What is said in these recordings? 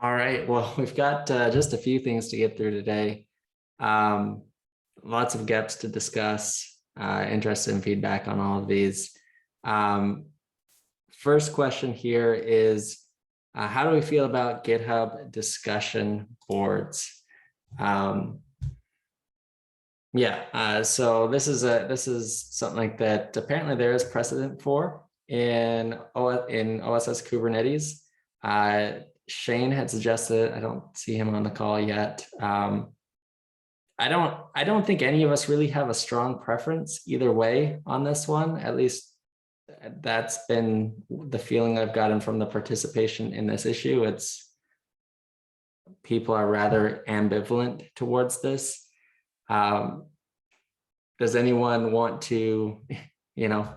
All right, well, we've got just a few things to get through today. Um, Lots of gaps to discuss, interested in feedback on all of these. Um, First question here is, how do we feel about GitHub discussion boards? Um, so this is something that apparently there is precedent for in OSS Kubernetes. Shane had suggested, I don't see him on the call yet. I don't think any of us really have a strong preference either way on this one. At least that's been the feeling I've gotten from the participation in this issue. It's people are rather ambivalent towards this. Does anyone want to,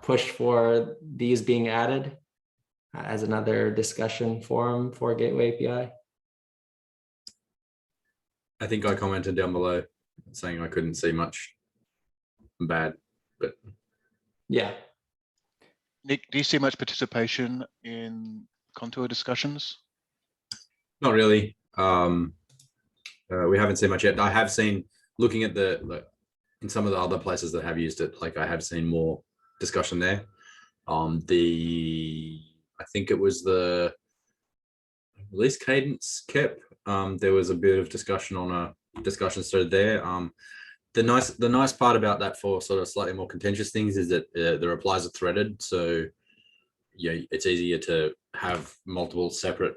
push for these being added as another discussion forum for Gateway API? I think I commented down below saying I couldn't see much bad, but yeah. Nick, do you see much participation in contour discussions? not really. We haven't seen much yet. I have seen, looking at in some of the other places that have used it, like I have seen more discussion there. I think it was the release cadence KEP. There was a bit of discussion on a discussion thread there. The nice part about that for sort of slightly more contentious things is that the replies are threaded, so yeah, it's easier to have multiple separate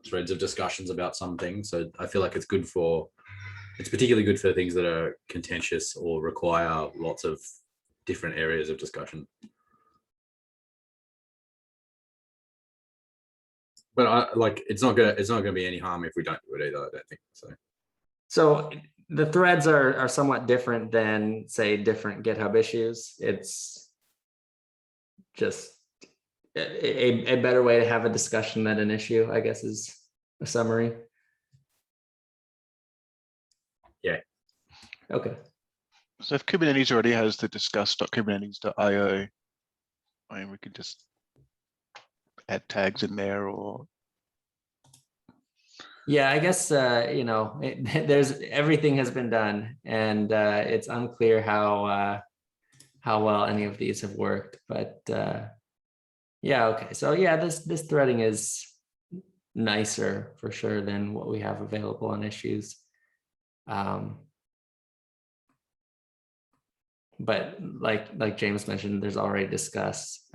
threads of discussions about some things. So I feel like it's particularly good for things that are contentious or require lots of different areas of discussion. But it's not gonna be any harm if we don't do it either, I don't think so. So the threads are somewhat different than, say, different GitHub issues. It's just a better way to have a discussion than an issue, I guess, is a summary. Yeah. Okay. So if Kubernetes already has the discuss.kubernetes.io, I mean, we could just add tags in there, or yeah, I guess there's everything has been done, and it's unclear how well any of these have worked. But yeah, okay. So yeah, this threading is nicer for sure than what we have available on issues. But like James mentioned, there's already discussed.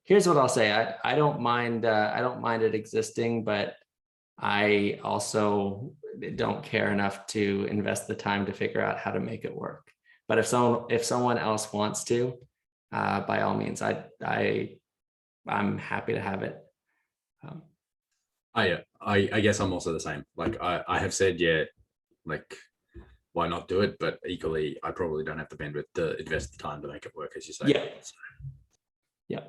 Here's what I'll say. I don't mind it existing, but I also don't care enough to invest the time to figure out how to make it work. But if someone else wants to, by all means, I'm happy to have it. I guess I'm also the same. Like I have said, yeah, like why not do it? But equally, I probably don't have the bandwidth to invest the time to make it work, as you say. Yeah. So. Yeah.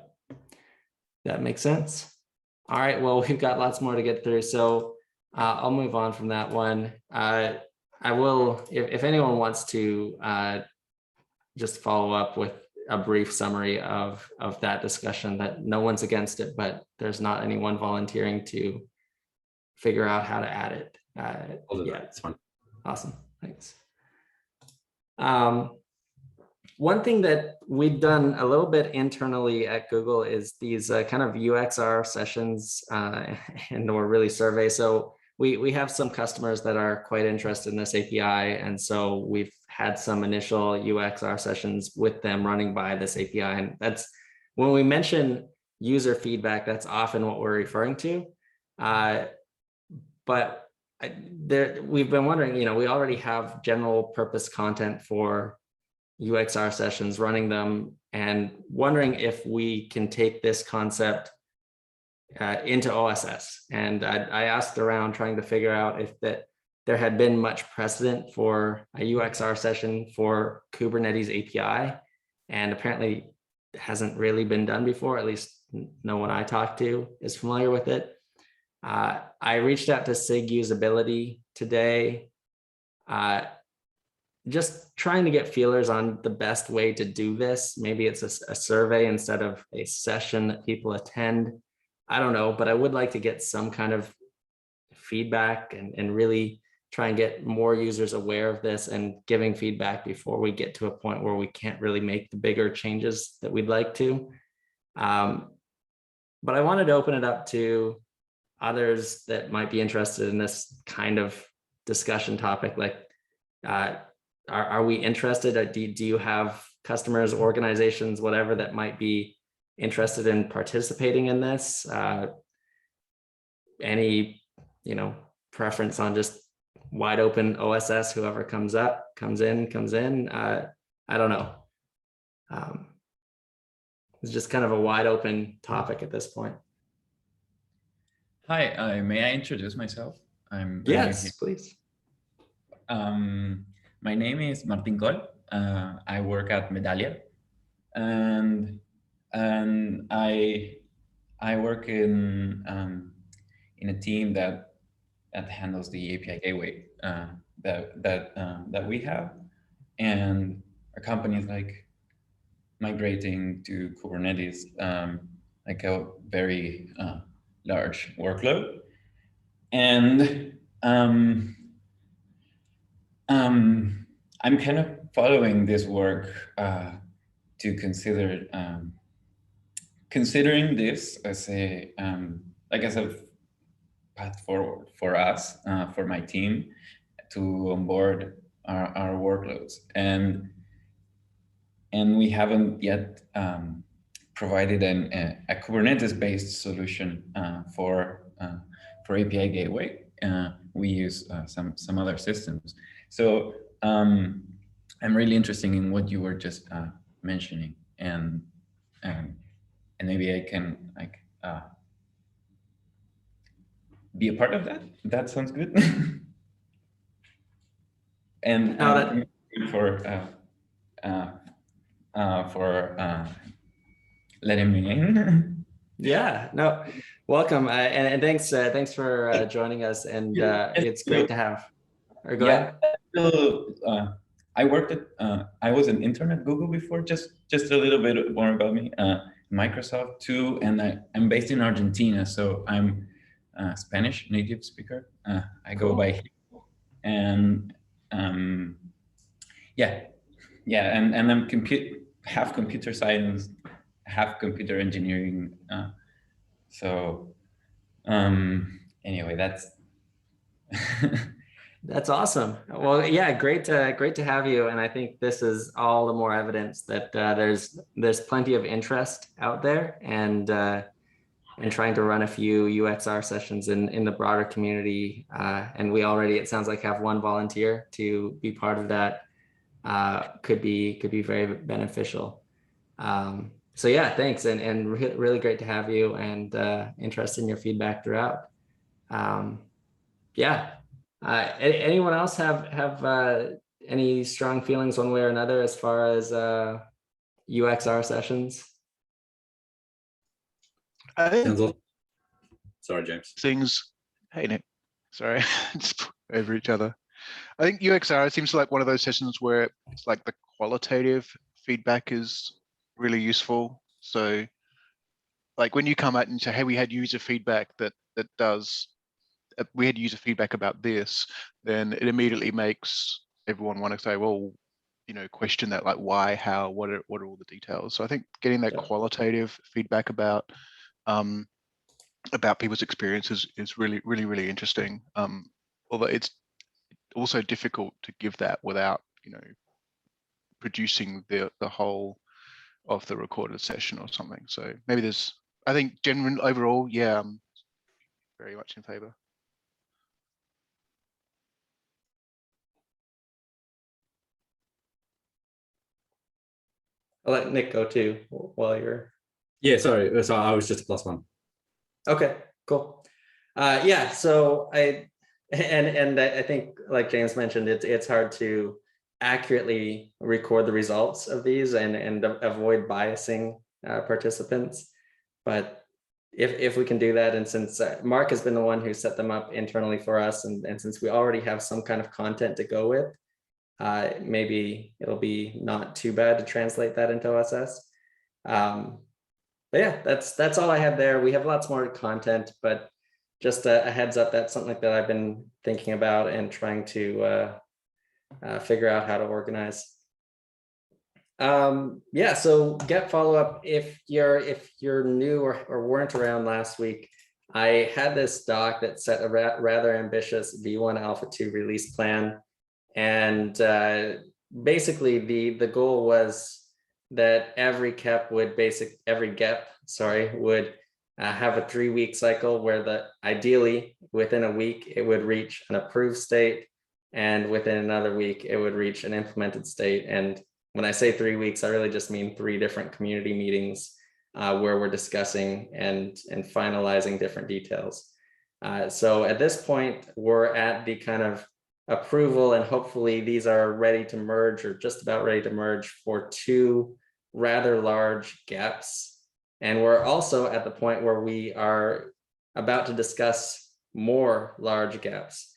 That makes sense. All right, well, we've got lots more to get through, so I'll move on from that one. I will, if anyone wants to just follow up with a brief summary of that discussion, that no one's against it, but there's not anyone volunteering to figure out how to add it. Yeah, it's fun. Awesome, thanks. One thing that we've done a little bit internally at Google is these kind of Uxr sessions and or really survey. So we have some customers that are quite interested in this API. And so we've had some initial Uxr sessions with them running by this API. And that's when we mention user feedback, that's often what we're referring to. But we've been wondering, we already have general purpose content for Uxr sessions, running them, and wondering if we can take this concept into OSS. And I asked around trying to figure out if there had been much precedent for a Uxr session for Kubernetes API, and apparently it hasn't really been done before. At least no one I talked to is familiar with it. I reached out to SIG Usability today, just trying to get feelers on the best way to do this. Maybe it's a survey instead of a session that people attend. I don't know, but I would like to get some kind of feedback and really try and get more users aware of this and giving feedback before we get to a point where we can't really make the bigger changes that we'd like to. But I wanted to open it up to others that might be interested in this kind of discussion topic. Like, are we interested? Do you have customers, organizations, whatever, that might be interested in participating in this? Any, preference on just wide open OSS, whoever comes in. I don't know. It's just kind of a wide open topic at this point. Hi, may I introduce myself? I'm Yes, please. My name is Martin Col. I work at Medallia, and I work in a team that handles the API gateway that we have, and our company is like migrating to Kubernetes, like a very large workload, and I'm kind of following this work to consider considering this as a path forward for us, for my team, to onboard our workloads, and we haven't yet provided a Kubernetes-based solution for API gateway. We use some other systems. So I'm really interested in what you were just mentioning, and maybe I can be a part of that. That sounds good. And for letting me in. Yeah, no, welcome, and thanks for joining us. And it's great to have. Or go ahead. So, I worked at I was an intern at Google before. Just a little bit more about me. Microsoft too, and I'm based in Argentina, so I'm a Spanish native speaker. I go by, and yeah, and I'm half computer science, half computer engineering. So anyway, that's That's awesome. Well, yeah, great to have you. And I think this is all the more evidence that there's plenty of interest out there, and trying to run a few UXR sessions in the broader community. And we already, it sounds like, have one volunteer to be part of that. Could be very beneficial. So yeah, thanks, and really great to have you, and interested in your feedback throughout. Yeah. Anyone else have any strong feelings one way or another as far as UXR sessions? I think Sorry, James. things. Hey, Nick. Sorry, just over each other. I think UXR seems like one of those sessions where it's like the qualitative feedback is really useful. So, like when you come out and say, "Hey, we had user feedback that does." We had user feedback about this, then it immediately makes everyone want to say, well, question that, like why, how, what are all the details? So I think getting that qualitative feedback about people's experiences is really, really, really interesting. Although it's also difficult to give that without, producing the whole of the recorded session or something. So maybe I think generally overall, yeah, I'm very much in favor. I'll let Nick go too while you're. Yeah, sorry. I was just a +1. Okay, cool. Yeah, so I think, like James mentioned, it's hard to accurately record the results of these and avoid biasing participants. But if we can do that, and since Mark has been the one who set them up internally for us, and since we already have some kind of content to go with, maybe it'll be not too bad to translate that into OSS. but yeah, that's all I had there. We have lots more content, but just a heads up, that's something that I've been thinking about and trying to figure out how to organize. Yeah, so get follow-up. If you're new or weren't around last week, I had this doc that set a rather ambitious V1 Alpha 2 release plan. And basically the goal was that every GEP would have a 3-week cycle where ideally within a week it would reach an approved state, and within another week it would reach an implemented state. And when I say 3 weeks, I really just mean 3 different community meetings where we're discussing and finalizing different details. So at this point, we're at the kind of approval, and hopefully these are ready to merge or just about ready to merge for 2 rather large gaps. And we're also at the point where we are about to discuss more large gaps.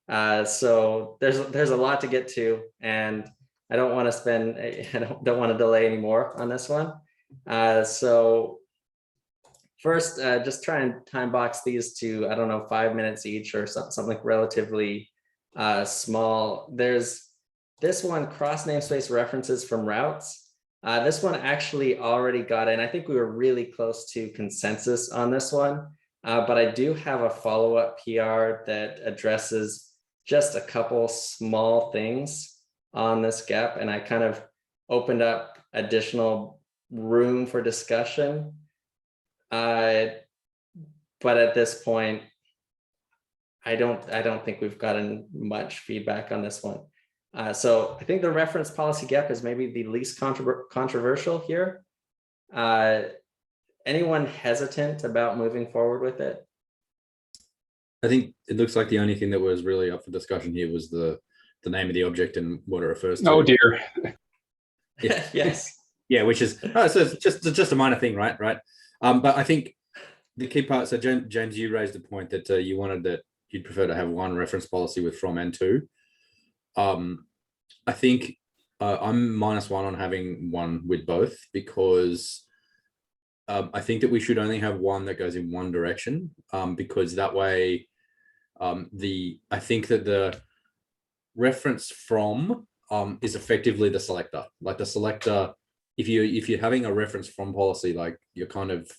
So there's a lot to get to, and I don't want to delay anymore on this one. So first, just try and time box these to, I don't know, 5 minutes each or something relatively small. There's this one, cross namespace references from routes. This one actually already got in. I think we were really close to consensus on this one, but I do have a follow-up PR that addresses just a couple small things on this gap, and I kind of opened up additional room for discussion. But at this point, I don't think we've gotten much feedback on this one. So I think the reference policy gap is maybe the least controversial here. Anyone hesitant about moving forward with it? I think it looks like the only thing that was really up for discussion here was the name of the object and what it refers to. Oh dear. Yeah. Yes. Yeah, which is so it's just a minor thing, right? But I think the key part. So James, you raised the point that you wanted that you'd prefer to have one reference policy with from and to. I think I'm -1 on having one with both, because I think that we should only have one that goes in one direction, because that way I think that the reference from is effectively the selector. Like the selector, if you're having a reference from policy, like you're kind of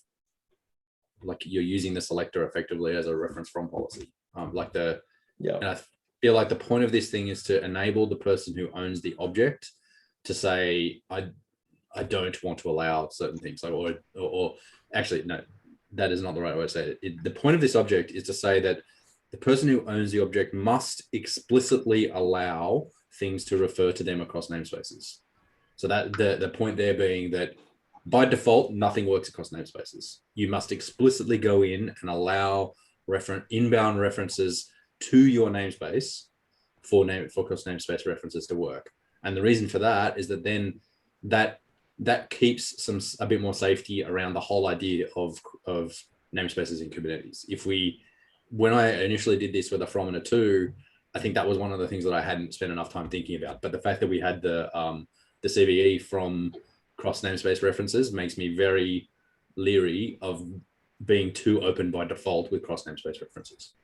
like you're using the selector effectively as a reference from policy. And I feel like the point of this thing is to enable the person who owns the object to say, I don't want to allow certain things, like, or actually, no, that is not the right way to say it. The point of this object is to say that the person who owns the object must explicitly allow things to refer to them across namespaces. So that the point there being that by default, nothing works across namespaces. You must explicitly go in and allow inbound references to your namespace for cross namespace references to work. And the reason for that is that then that keeps a bit more safety around the whole idea of namespaces in Kubernetes. When I initially did this with a from and a to, I think that was one of the things that I hadn't spent enough time thinking about. But the fact that we had the CVE from cross namespace references makes me very leery of being too open by default with cross namespace references.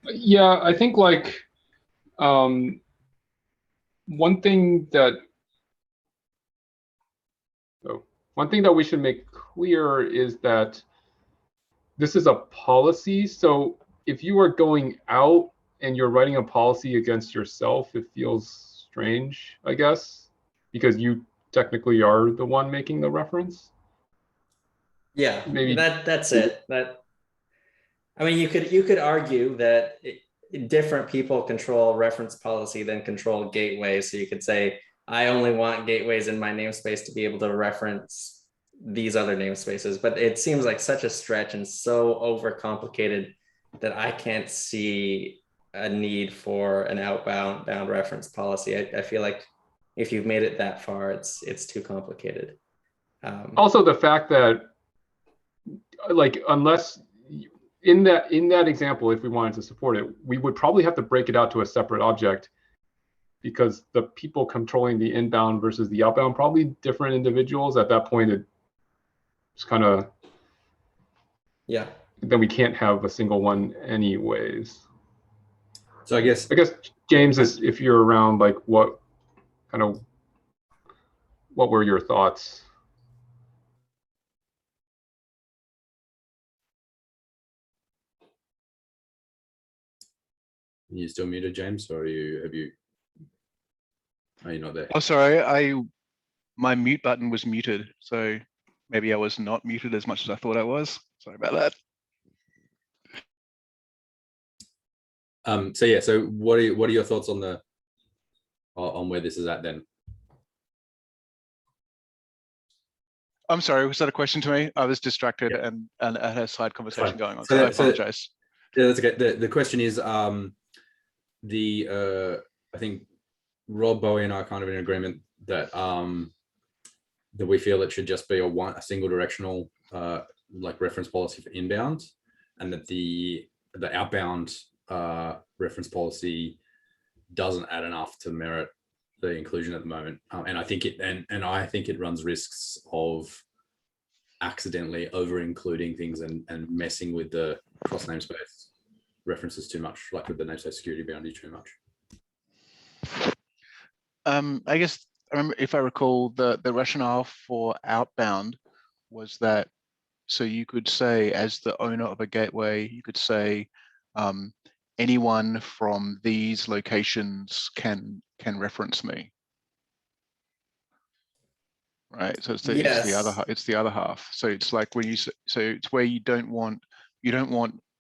Yeah, I think like one thing that we should make clear is that this is a policy. So if you are going out and you're writing a policy against yourself, it feels strange, I guess, because you technically are the one making the reference. Yeah, maybe that's it. I mean, you could argue that different people control reference policy than control gateways. So you could say, I only want gateways in my namespace to be able to reference these other namespaces. But it seems like such a stretch and so overcomplicated that I can't see a need for an outbound reference policy. I feel like if you've made it that far, it's too complicated. Also, the fact that, like, unless in that example, if we wanted to support it, we would probably have to break it out to a separate object, because the people controlling the inbound versus the outbound, probably different individuals. At that point, It's kind of, Yeah. then we can't have a single one anyways. So I guess James, is if you're around, like what were your thoughts? you still muted, James, or are you not there? Oh, sorry, my mute button was muted, so maybe I was not muted as much as I thought I was. Sorry about that. So yeah, so what are your thoughts on where this is at then? I'm sorry, was that a question to me? I was distracted Yeah. and I had a side conversation Fine. going on, So so I that- so- apologize. Yeah, that's okay. The question is, I think Rob, Bowie, and I are kind of in agreement that that we feel it should just be a single directional like reference policy for inbound, and that the outbound reference policy doesn't add enough to merit the inclusion at the moment. And I think I think it runs risks of accidentally over including things and messing with the cross namespace references too much, like with the namespace security boundary too much. I guess I remember, if I recall, the rationale for outbound was that, so you could say, as the owner of a gateway, you could say anyone from these locations can reference me, right? So it's the other half. So it's like when you so it's where you don't want,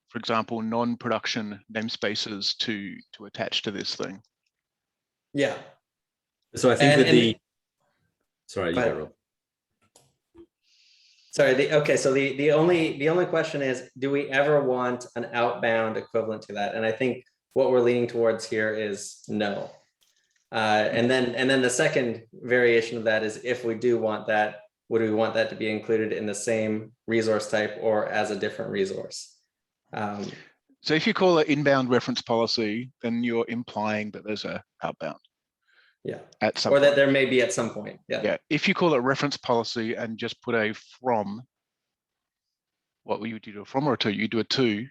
for example, non-production namespaces to attach to this thing. Yeah. So I think sorry, you Go go, ahead. Rob. Sorry. So the only question is, do we ever want an outbound equivalent to that? And I think what we're leaning towards here is no. And then the second variation of that is, if we do want that, would we want that to be included in the same resource type or as a different resource? So if you call it inbound reference policy, then you're implying that there's a outbound. Yeah. At some or point. That there may be at some point. Yeah. Yeah. If you call it reference policy and just put a from, what would you do, a from or a to? You do a to.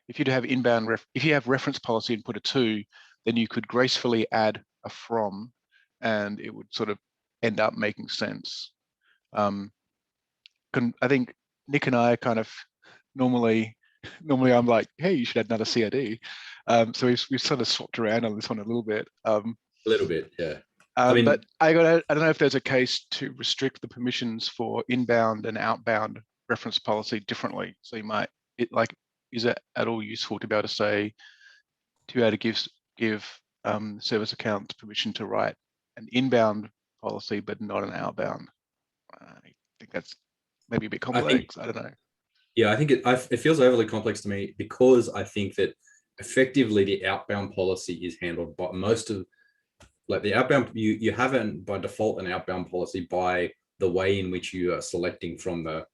If you have inbound if you have reference policy and put a to, then you could gracefully add a from, and it would sort of end up making sense. I think Nick and I are kind of normally I'm like, hey, you should add another CID. So we've sort of swapped around on this one a little bit. A little bit, yeah. But I don't know if there's a case to restrict the permissions for inbound and outbound reference policy differently. So you might, is it at all useful to be able to say, to be able to give service accounts permission to write an inbound policy, but not an outbound? I think that's maybe a bit complex. I don't know. Yeah, I think it feels overly complex to me, because I think that effectively the outbound policy is handled by most of, like the outbound, you have by default an outbound policy by the way in which you are selecting from the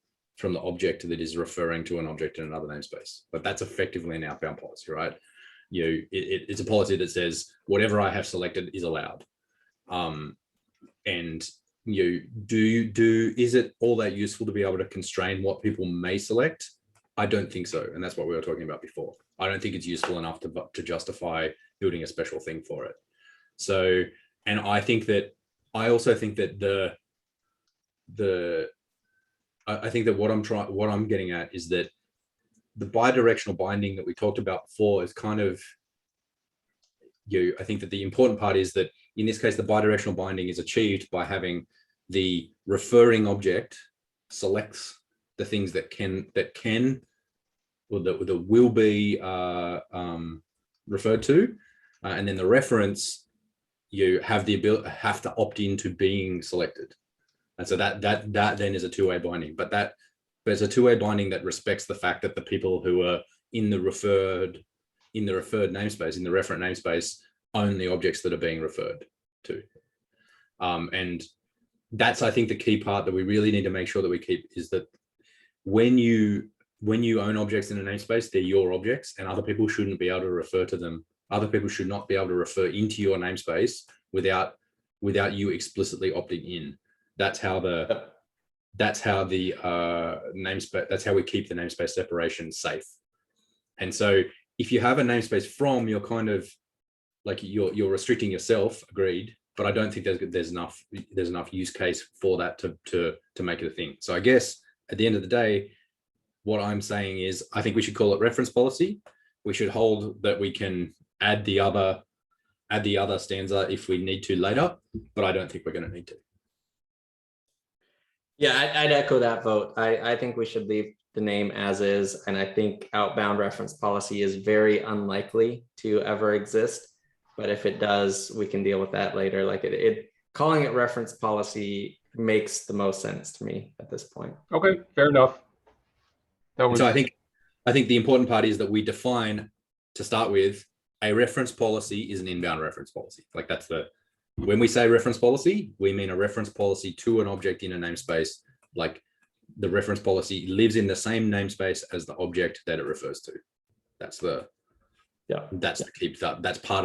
object that is referring to an object in another namespace. But that's effectively an outbound policy, right? It's a policy that says whatever I have selected is allowed. And is it all that useful to be able to constrain what people may select? I don't think so, and that's what we were talking about before. I don't think it's useful enough to justify building a special thing for it. So, and I also think that I think that what I'm getting at is that the bidirectional binding that we talked about before is kind of, I think that the important part is that in this case, the bidirectional binding is achieved by having the referring object selects the things that can or that will be referred to, and then the reference, you have to opt into being selected, and so that then is a two-way binding. But it's a two-way binding that respects the fact that the people who are in the referred namespace, in the referent namespace, own the objects that are being referred to. And that's, I think, the key part that we really need to make sure that we keep, is that when you own objects in a namespace, they're your objects, and other people shouldn't be able to refer to them. Other people should not be able to refer into your namespace without you explicitly opting in. That's how that's how the namespace, that's how we keep the namespace separation safe. And so if you have a namespace from, you're kind of like you're restricting yourself, agreed, but I don't think there's enough use case for that to make it a thing. So I guess at the end of the day, what I'm saying is I think we should call it reference policy. We should hold that we can add the other stanza if we need to later, but I don't think we're going to need to. Yeah, I'd echo that vote. I think we should leave the name as is, and I think outbound reference policy is very unlikely to ever exist. But if it does, we can deal with that later. Like calling it reference policy makes the most sense to me at this point. Okay, fair enough. That was, So I think the important part is that we define, to start with, a reference policy is an inbound reference policy. Like when we say reference policy, we mean a reference policy to an object in a namespace. Like the reference policy lives in the same namespace as the object that it refers to. That's part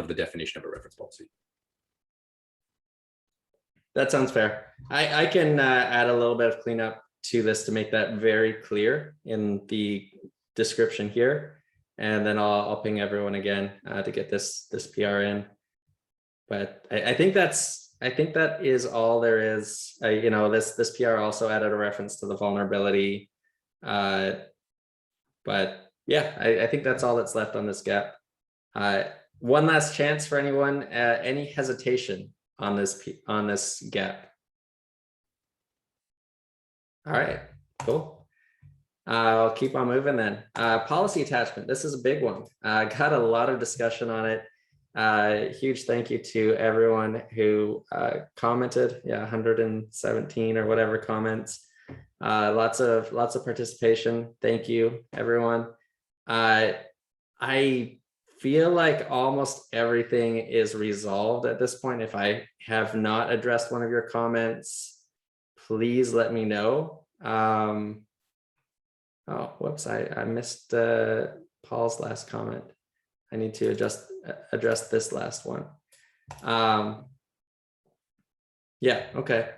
of the definition of a reference policy. That sounds fair. I can add a little bit of cleanup to this to make that very clear in the description here. And then I'll ping everyone again to get this PR in. But I think that is all there is. This PR also added a reference to the vulnerability. But yeah, I think that's all that's left on this gap. One last chance for anyone. Any hesitation on this gap? All right, cool. I'll keep on moving then. Policy attachment. This is a big one. Got a lot of discussion on it. Huge thank you to everyone who commented. Yeah, 117 or whatever comments. Lots of participation. Thank you, everyone. I feel like almost everything is resolved at this point. If I have not addressed one of your comments, please let me know. Oh, whoops, I missed Paul's last comment. I need to address this last one. Yeah, okay.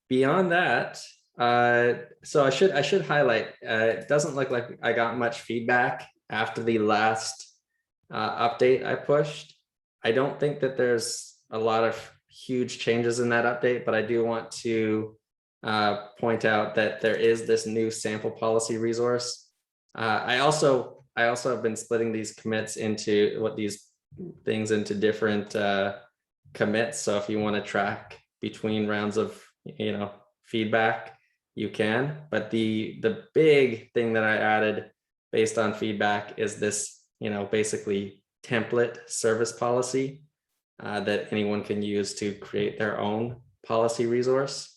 Beyond that, so I should highlight, it doesn't look like I got much feedback after the last update I pushed. I don't think that there's a lot of huge changes in that update, but I do want to point out that there is this new sample policy resource. I also have been splitting these commits into into different commits. So if you want to track between rounds of feedback, you can. But the big thing that I added based on feedback is this basically template service policy that anyone can use to create their own policy resource.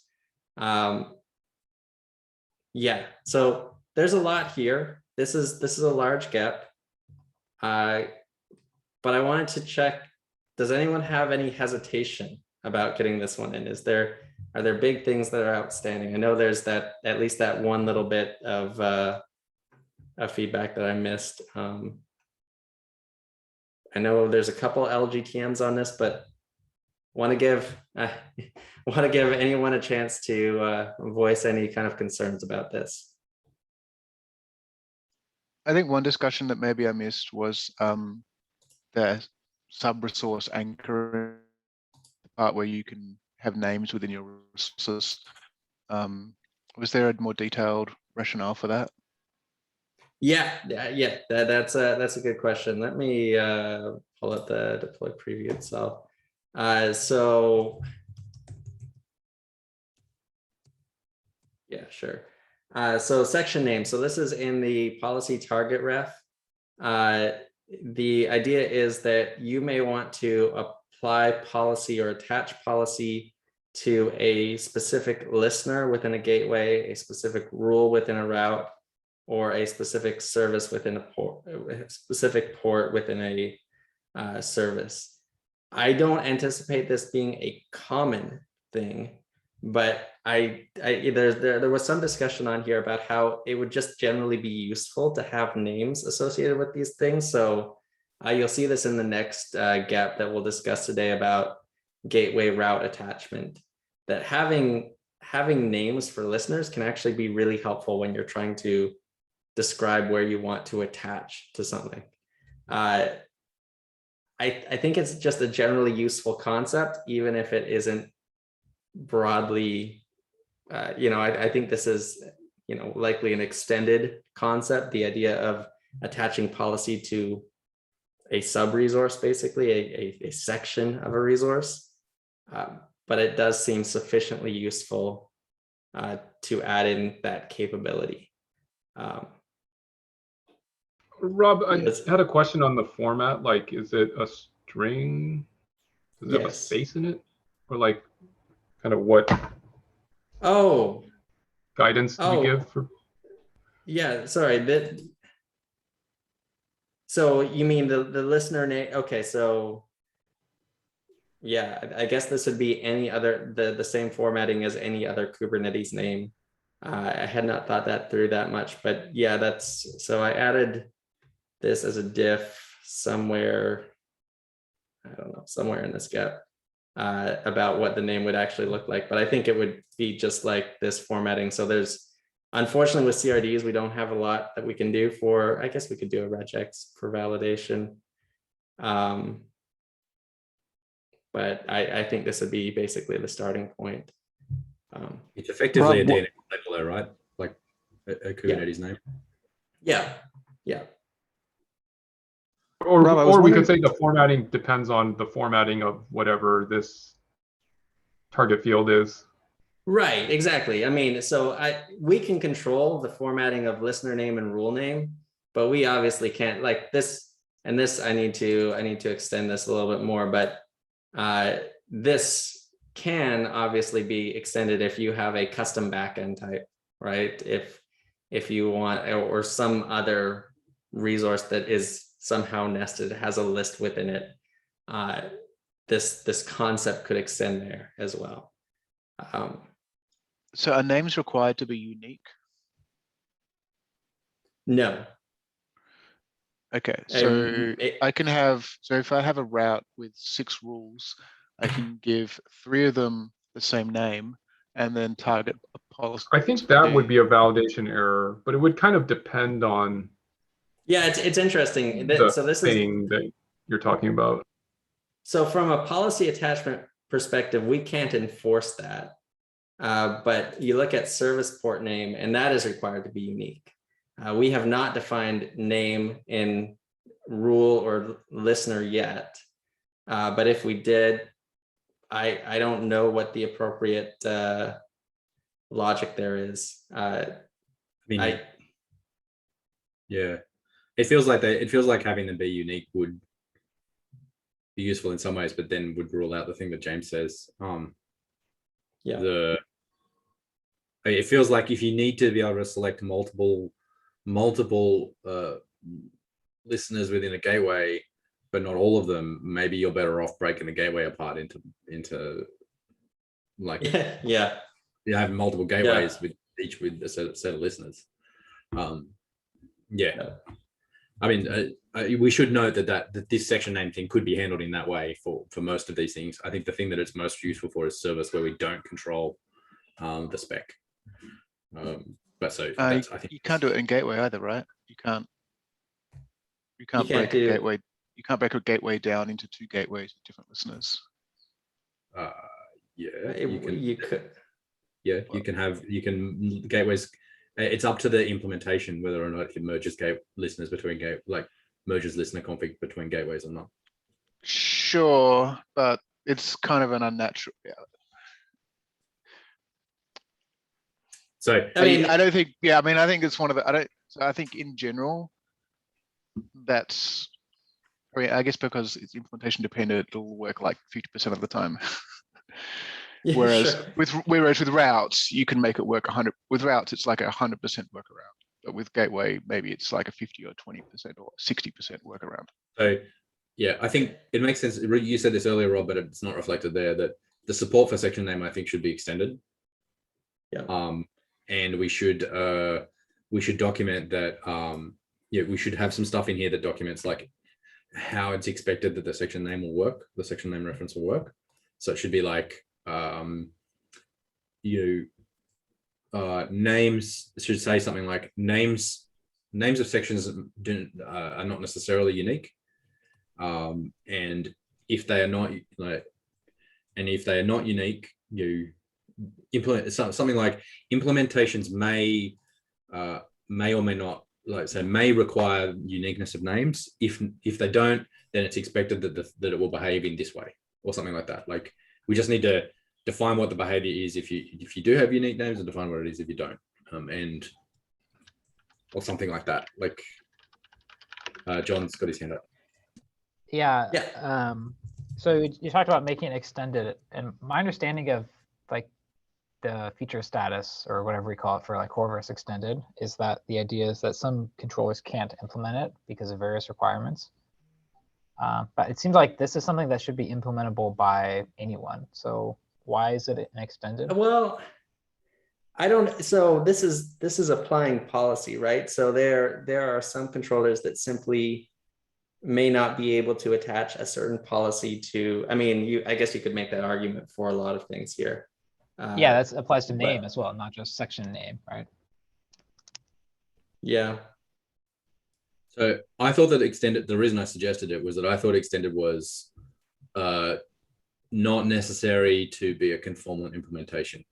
Yeah, so there's a lot here. This is a large gap, but I wanted to check, does anyone have any hesitation about getting this one in? Are there big things that are outstanding? I know there's at least that one little bit of feedback that I missed. I know there's a couple LGTMs on this, but want to give anyone a chance to voice any kind of concerns about this. I think one discussion that maybe I missed was the sub-resource anchoring, the part where you can have names within your resources. Was there a more detailed rationale for that? Yeah, that's a good question. Let me pull up the deploy preview itself. So yeah, sure. So section name. So this is in the policy target ref. The idea is that you may want to apply policy or attach policy to a specific listener within a gateway, a specific rule within a route, or a specific service within a specific port within a service. I don't anticipate this being a common thing, but there was some discussion on here about how it would just generally be useful to have names associated with these things. So you'll see this in the next gap that we'll discuss today about gateway route attachment. that having names for listeners can actually be really helpful when you're trying to describe where you want to attach to something. I think it's just a generally useful concept, even if it isn't broadly, I think this is, likely an extended concept, the idea of attaching policy to a sub-resource, basically a section of a resource. But it does seem sufficiently useful to add in that capability. Rob, I Yes. had a question on the format. Like, is it a string? Does it have a Yes. space in it? Or like, kind of what Oh, guidance do we give for? yeah, sorry. So you mean the listener name? Okay, so yeah, I guess this would be any other, the same formatting as any other Kubernetes name. I had not thought that through that much, but yeah, so I added this as a diff somewhere, I don't know, somewhere in this gap about what the name would actually look like. But I think it would be just like this formatting. So unfortunately with CRDs, we don't have a lot that we can do for, I guess we could do a regex for validation. But I think this would be basically the starting point. It's effectively Rob, a DNS label, though, right? Like a Kubernetes name. Yeah. Or, Rob, I was we could wondering- say the formatting depends on the formatting of whatever this target field is. Right, exactly. I mean, so we can control the formatting of listener name and rule name, but we obviously can't, like this, and this I need to extend this a little bit more, but this can obviously be extended if you have a custom backend type, right? If you want, or some other resource that is somehow nested, has a list within it, this concept could extend there as well. So are names required to be unique? No. Okay, so it- I can have, so if I have a route with 6 rules, I can give 3 of them the same name and then target a policy. I think that would be a validation error, but it would kind of depend on Yeah, it's interesting. the So this thing that you're talking about. So from a policy attachment perspective, we can't enforce that. But you look at service port name, and that is required to be unique. We have not defined name in rule or listener yet. But if we did, I don't know what the appropriate logic there is. I mean, yeah, it feels like having them be unique would be useful in some ways, but then would rule out the thing that James says. Yeah. It feels like if you need to be able to select multiple listeners within a gateway, but not all of them, maybe you're better off breaking the gateway apart into like Yeah. you have multiple gateways with each with a set of listeners. Yeah. I mean, we should note that this section name thing could be handled in that way for most of these things. I think the thing that it's most useful for is service where we don't control the spec. But so I think you can't do it in gateway either, right? You can't break a gateway. You can't break a gateway down into 2 gateways with different listeners. Yeah, You could. Yeah, you can gateways. It's up to the implementation whether or not it merges listeners between merges listener config between gateways or not. Sure, but it's kind of an unnatural. Yeah. So I mean, I don't think. Yeah, I mean, I think it's one of the. I think in general, that's. I mean, I guess because it's implementation dependent, it'll work like 50% of the time. Yeah, whereas sure. with routes, you can make it work 100. With routes, it's like 100% workaround. But with gateway, maybe it's like a 50 or 20% or 60% workaround. So yeah, I think it makes sense. You said this earlier, Rob, but it's not reflected there that the support for section name I think should be extended. Yeah. And we should document that. Yeah, we should have some stuff in here that documents like how it's expected that the section name will work, the section name reference will work. So it should be like names should say something like names of sections are not necessarily unique, and if they are not unique, you implement something like implementations may or may not, like say, may require uniqueness of names. If they don't, then it's expected that it will behave in this way or something like that. Like, we just need to define what the behavior is if you do have unique names, and define what it is if you don't, and or something like that. Like, John's got his hand up. Yeah. Yeah. So you talked about making it extended, and my understanding of like the feature status or whatever we call it for like Horvath extended is that the idea is that some controllers can't implement it because of various requirements. But it seems like this is something that should be implementable by anyone. So why is it an extended? Well, I don't. So this is applying policy, right? So there are some controllers that simply may not be able to attach a certain policy to. I mean, I guess you could make that argument for a lot of things here. Yeah, that applies to but- name as well, not just section name, right? Yeah. So I thought that extended, the reason I suggested it was that I thought extended was not necessary to be a conformal implementation.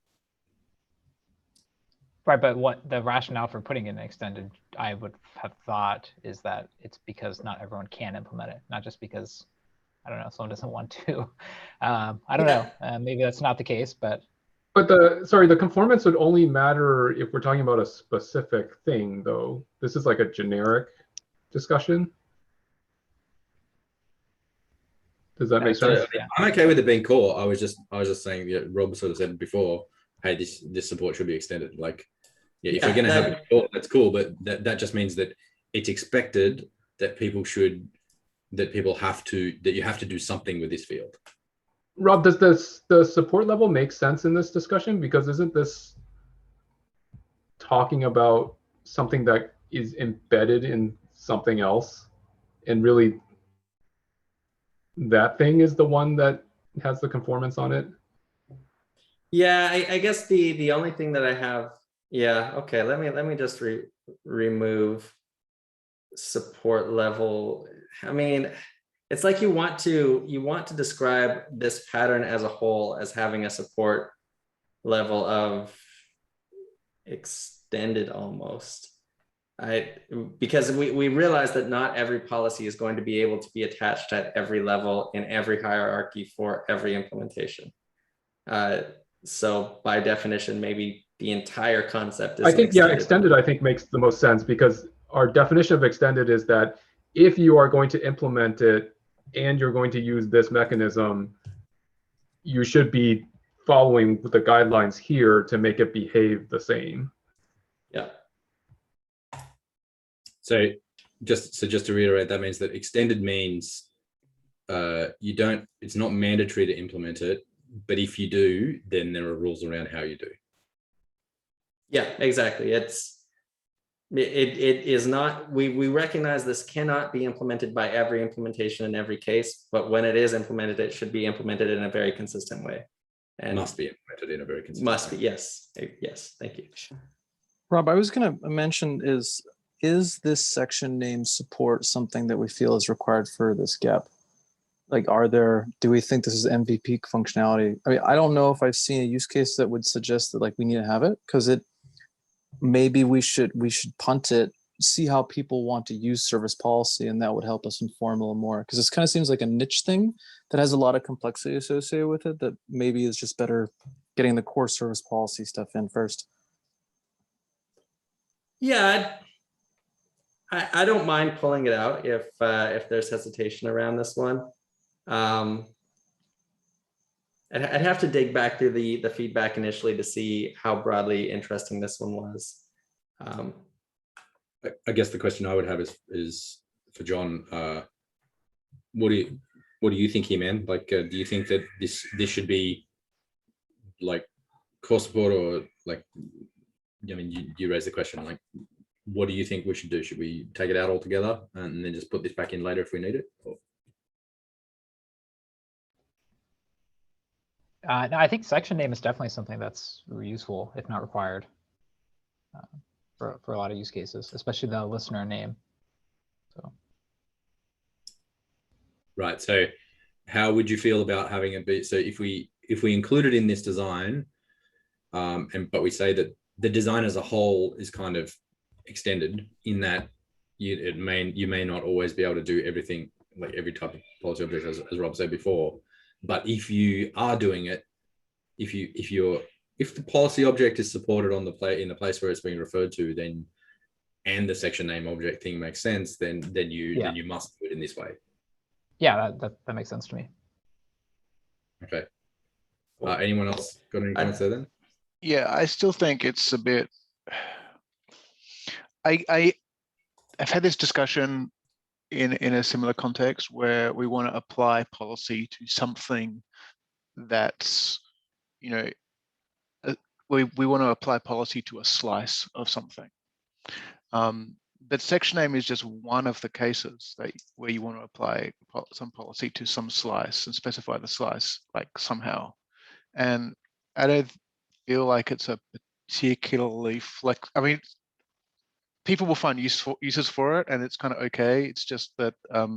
Right, but what the rationale for putting in extended, I would have thought, is that it's because not everyone can implement it, not just because, I don't know, someone doesn't want to. I don't know, maybe that's not the case, but. But the conformance would only matter if we're talking about a specific thing, though. This is like a generic discussion. Does that make sense? Yeah. I'm okay with it being core. I was just saying, yeah, Rob sort of said before, hey, this support should be extended. Like, yeah, if you're going to have it core, that's cool, but that just means that it's expected that you have to do something with this field. Rob, does the support level make sense in this discussion? Because isn't this talking about something that is embedded in something else, and really that thing is the one that has the conformance on it? Yeah, I guess the only thing that I have, yeah, okay, let me just remove support level. I mean, it's like you want to describe this pattern as a whole as having a support level of extended almost. Because we realize that not every policy is going to be able to be attached at every level in every hierarchy for every implementation. So by definition, maybe the entire concept is extended I think makes the most sense, because our definition of extended is that if you are going to implement it and you're going to use this mechanism, you should be following the guidelines here to make it behave the same. Yeah. So just to reiterate, that means that extended means it's not mandatory to implement it, but if you do, then there are rules around how you do. Yeah, exactly. It is not, we recognize this cannot be implemented by every implementation in every case, but when it is implemented, it should be implemented in a very consistent way. And must be implemented in a very consistent way. Yes, thank you. Rob, I was going to mention is this section name support something that we feel is required for this gap? Like, do we think this is MVP functionality? I mean, I don't know if I've seen a use case that would suggest that like we need to have it, because maybe we should punt it, see how people want to use service policy, and that would help us inform a little more, because this kind of seems like a niche thing that has a lot of complexity associated with it that maybe is just better getting the core service policy stuff in first. Yeah, I don't mind pulling it out if there's hesitation around this one. I'd have to dig back through the feedback initially to see how broadly interesting this one was. I guess the question I would have is for John. What do you think he meant? Like, do you think that this should be like core support, or like, I mean, you raised the question, like, what do you think we should do? Should we take it out altogether and then just put this back in later if we need it? Or? No, I think section name is definitely something that's useful, if not required, for a lot of use cases, especially the listener name. So Right. So how would you feel about having it be, so if we include it in this design, but we say that the design as a whole is kind of extended in that you may not always be able to do everything, like every type of policy object, as Rob said before. But if you are doing it, if the policy object is supported on in the place where it's being referred to, then, and the section name object thing makes sense, then you must do it in this way. yeah, that makes sense to me. Okay. Anyone else got any comments there then? Yeah, I still think it's a bit. I've had this discussion in a similar context where we want to apply policy to something that's, you know, we want to apply policy to a slice of something. But section name is just one of the cases where you want to apply some policy to some slice and specify the slice like somehow. And I don't feel like it's a particularly I mean, people will find uses for it, and it's kind of okay. It's just that I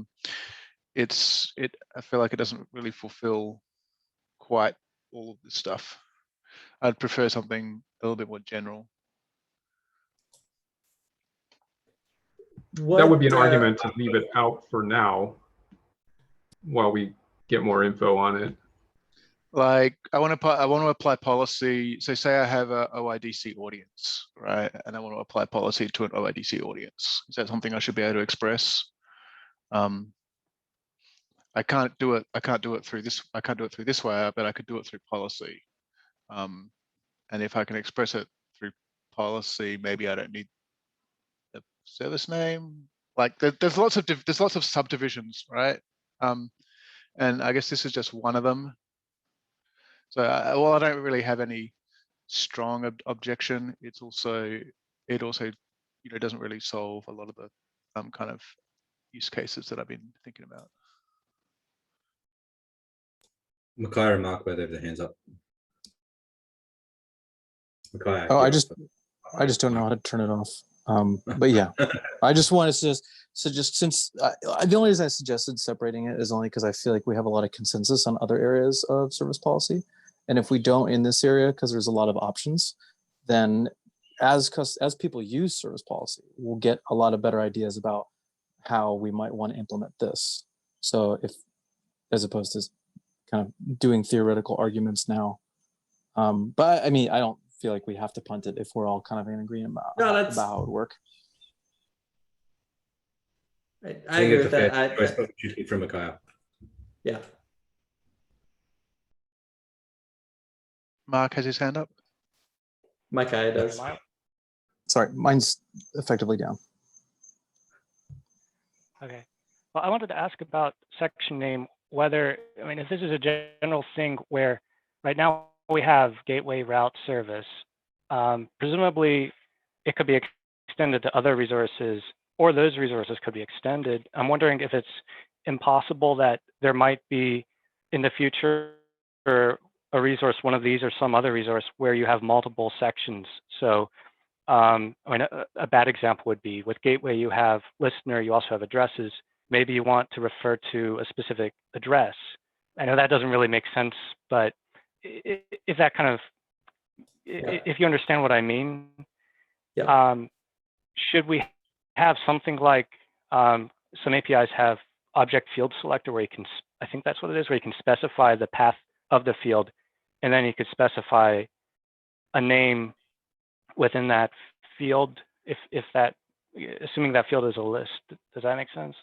feel like it doesn't really fulfill quite all of this stuff. I'd prefer something a little bit more general. That would be an argument to leave it out for now while we get more info on it. Like I want to apply policy. So say I have a OIDC audience, right? And I want to apply policy to an OIDC audience. Is that something I should be able to express? I can't do it through this. I can't do it through this way, but I could do it through policy. And if I can express it through policy, maybe I don't need the service name. Like there's lots of subdivisions, right? And I guess this is just one of them. So well, I don't really have any strong objection. It also doesn't really solve a lot of the kind of use cases that I've been thinking about. Micaiah and Mark both have their hands up. Micaiah, Oh, I just don't know how to turn it off. But yeah, I just wanted to suggest, since the only reason I suggested separating it is only because I feel like we have a lot of consensus on other areas of service policy. And if we don't in this area, because there's a lot of options, then as people use service policy, we'll get a lot of better ideas about how we might want to implement this. So as opposed to kind of doing theoretical arguments now. But I mean, I don't feel like we have to punt it if we're all kind of in agreement about how it would work. I agree with that. Especially from Micaiah. Yeah. Mark has his hand up. Micaiah does. Sorry, mine's effectively down. Okay. Well, I wanted to ask about section name, whether, I mean, if this is a general thing where right now we have gateway route service, presumably it could be extended to other resources, or those resources could be extended. I'm wondering if it's impossible that there might be in the future a resource, one of these or some other resource where you have multiple sections. So I mean, a bad example would be with gateway, you have listener, you also have addresses. Maybe you want to refer to a specific address. I know that doesn't really make sense, but if that kind of, if you understand what I mean, should we have something like some APIs have object field selector where you can, I think that's what it is, where you can specify the path of the field, and then you could specify a name within that field, if that, assuming that field is a list. Does that make sense?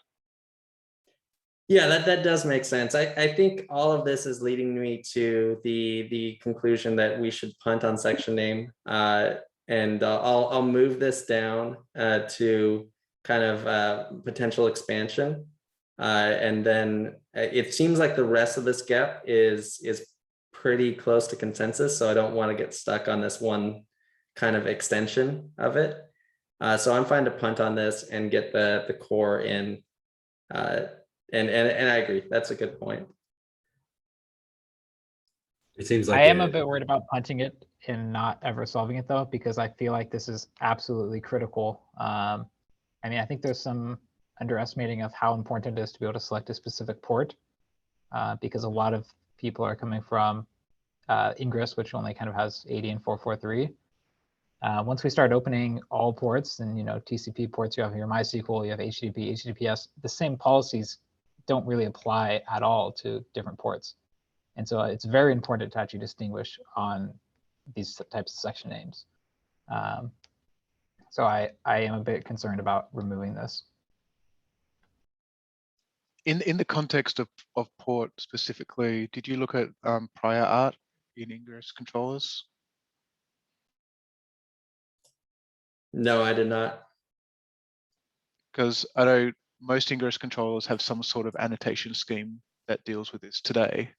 Yeah, that does make sense. I think all of this is leading me to the conclusion that we should punt on section name, and I'll move this down to kind of potential expansion, and then it seems like the rest of this gap is pretty close to consensus, so I don't want to get stuck on this one kind of extension of it. So I'm fine to punt on this and get the core in. And I agree, that's a good point. It seems like I am a bit worried about punting it and not ever solving it though, because I feel like this is absolutely critical. I mean, I think there's some underestimating of how important it is to be able to select a specific port, because a lot of people are coming from Ingress, which only kind of has 80 and 443. Once we start opening all ports and, TCP ports, you have your MySQL, you have HTTP, HTTPS, the same policies don't really apply at all to different ports. And so it's very important to actually distinguish on these types of section names. So I am a bit concerned about removing this. In the context of port specifically, did you look at prior art in Ingress controllers? No, I did not. Because I know most Ingress controllers have some sort of annotation scheme that deals with this today.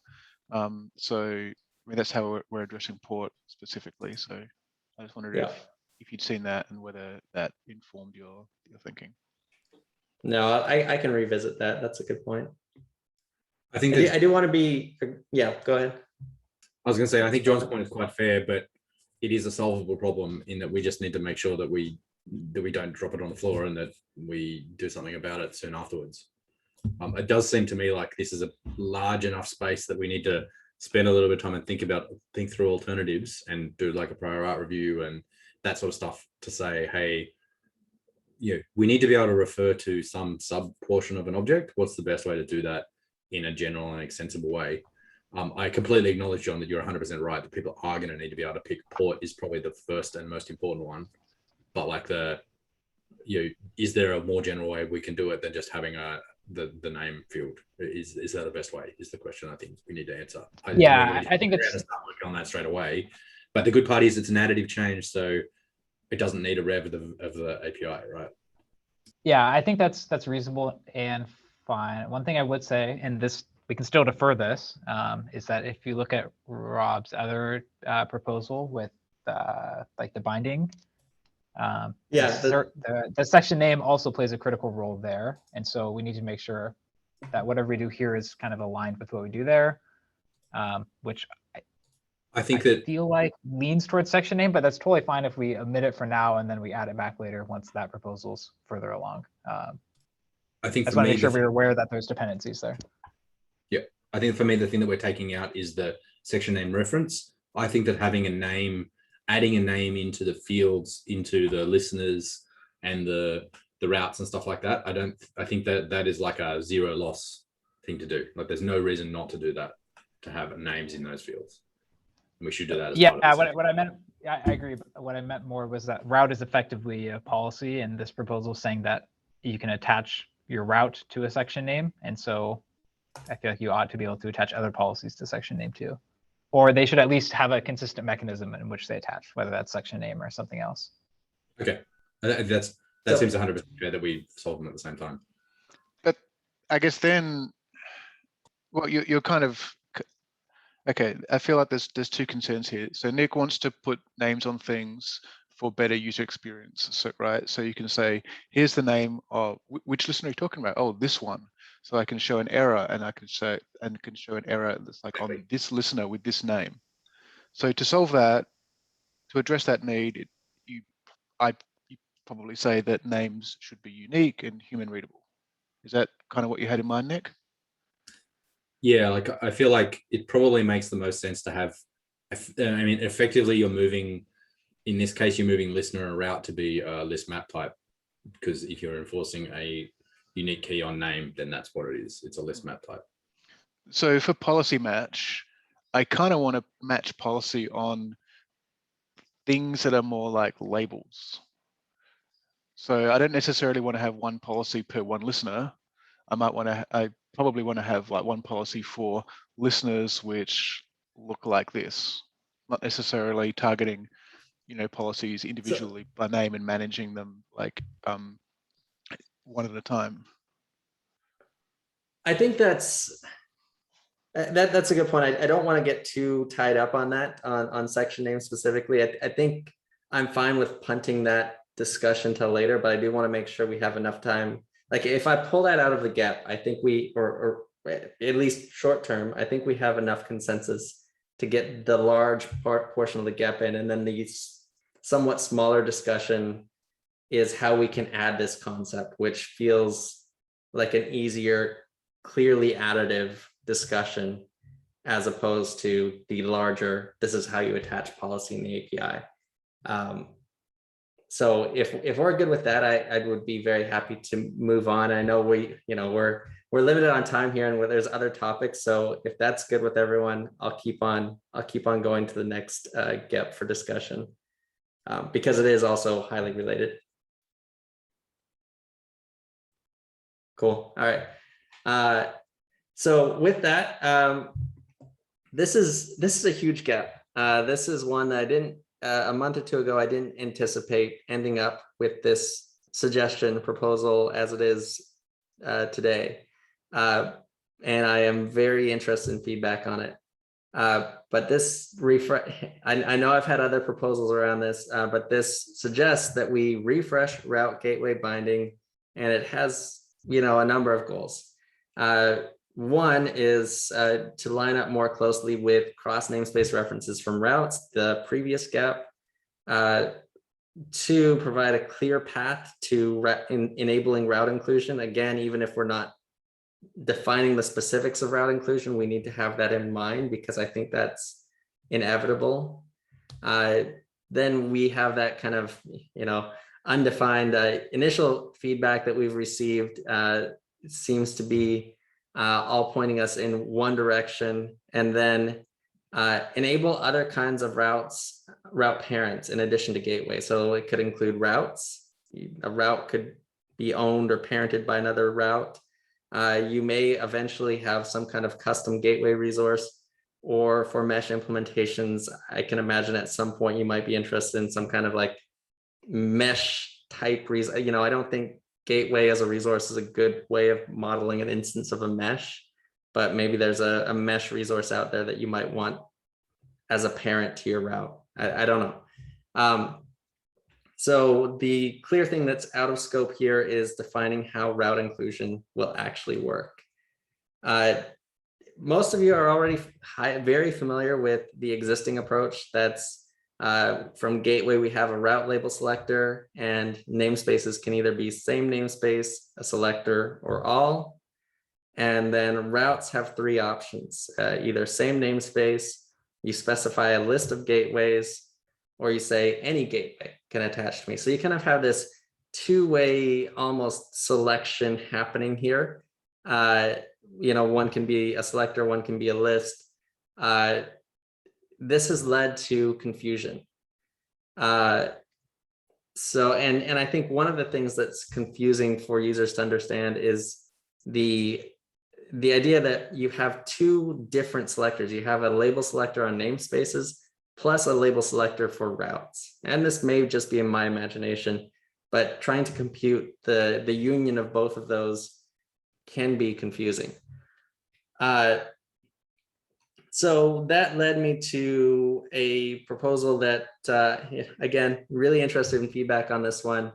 So I mean, that's how we're addressing port specifically. So I just wondered if you'd seen that and whether that informed your thinking. No, I can revisit that. That's a good point. I think I do want to be, yeah, go ahead. I was going to say, I think John's point is quite fair, but it is a solvable problem in that we just need to make sure that we don't drop it on the floor and that we do something about it soon afterwards. It does seem to me like this is a large enough space that we need to spend a little bit of time and think through alternatives and do like a prior art review and that sort of stuff to say, hey, we need to be able to refer to some sub portion of an object. What's the best way to do that in a general and extensible way? I completely acknowledge, John, that you're 100% right, that people are going to need to be able to pick. Port is probably the first and most important one. But like is there a more general way we can do it than just having the name field? Is that the best way? Is the question I think we need to answer. I think it's start working on that straight away. But the good part is it's an additive change, so it doesn't need a rev of the API, right? Yeah, I think that's reasonable and fine. One thing I would say, and this we can still defer this, is that if you look at Rob's other proposal with like the binding, the section name also plays a critical role there, and so we need to make sure that whatever we do here is kind of aligned with what we do there, which I feel like leans towards section name, but that's totally fine if we omit it for now and then we add it back later once that proposal's further along. I think just want to make sure we're aware that there's dependencies there. Yeah, I think for me, the thing that we're taking out is the section name reference. I think that having a name, adding a name into the fields, into the listeners and the routes and stuff like that, I think that is like a zero loss thing to do. Like there's no reason not to do that, to have names in those fields. And we should do that as part of what I meant, I agree. But what I meant more was that route is effectively a policy, and this proposal is saying that you can attach your route to a section name. And so I feel like you ought to be able to attach other policies to section name too. Or they should at least have a consistent mechanism in which they attach, whether that's section name or something else. Okay, that seems 100% fair that we solve them at the same time. But I guess then, well, you're kind of, okay, I feel like there's two concerns here. So Nick wants to put names on things for better user experience, so, right? So you can say, here's the name of, which listener are you talking about? Oh, this one. So I can show an error and I can show an error that's like on this listener with this name. So to solve that, to address that need, you probably say that names should be unique and human readable. Is that kind of what you had in mind, Nick? Yeah, like I feel like it probably makes the most sense to have, I mean, effectively you're moving, in this case, you're moving listener and route to be a list map type, because if you're enforcing a unique key on name, then that's what it is. It's a list map type. So for policy match, I kind of want to match policy on things that are more like labels. So I don't necessarily want to have one policy per one listener. I probably want to have like one policy for listeners which look like this, not necessarily targeting, policies individually by name and managing them like one at a time. I think that's a good point. I don't want to get too tied up on that on section name specifically. I think I'm fine with punting that discussion till later, but I do want to make sure we have enough time. Like if I pull that out of the gap, I think or at least short term, I think we have enough consensus to get the large portion of the GEP in, and then the somewhat smaller discussion is how we can add this concept, which feels like an easier, clearly additive discussion, as opposed to the larger, this is how you attach policy in the API. So if we're good with that, I would be very happy to move on. I know we're limited on time here, and there's other topics. So if that's good with everyone, I'll keep on going to the next GEP for discussion, because it is also highly related. Cool. All right. So with that, this is a huge GEP. This is one that I didn't, a month or two ago, I didn't anticipate ending up with this suggestion proposal as it is today. And I am very interested in feedback on it. But this I know I've had other proposals around this, but this suggests that we refresh route gateway binding, and it has, a number of goals. One is to line up more closely with cross namespace references from routes, the previous GEP. To provide a clear path to enabling route inclusion. Again, even if we're not defining the specifics of route inclusion, we need to have that in mind, because I think that's inevitable. Then we have that kind of, undefined initial feedback that we've received. Seems to be all pointing us in one direction, and then enable other kinds of route parents in addition to gateway. So it could include routes. A route could be owned or parented by another route. You may eventually have some kind of custom gateway resource, or for mesh implementations, I can imagine at some point you might be interested in some kind of like mesh type resource. I don't think gateway as a resource is a good way of modeling an instance of a mesh, but maybe there's a mesh resource out there that you might want as a parent to your route. I don't know. So the clear thing that's out of scope here is defining how route inclusion will actually work. Most of you are already very familiar with the existing approach. That's from gateway, we have a route label selector, and namespaces can either be same namespace, a selector, or all. And then routes have three options, either same namespace, you specify a list of gateways, or you say any gateway can attach to me. So you kind of have this two-way almost selection happening here. One can be a selector, one can be a list. This has led to confusion. And I think one of the things that's confusing for users to understand is the idea that you have two different selectors. You have a label selector on namespaces plus a label selector for routes. And this may just be in my imagination, but trying to compute the union of both of those can be confusing. So that led me to a proposal that, again, really interested in feedback on this one,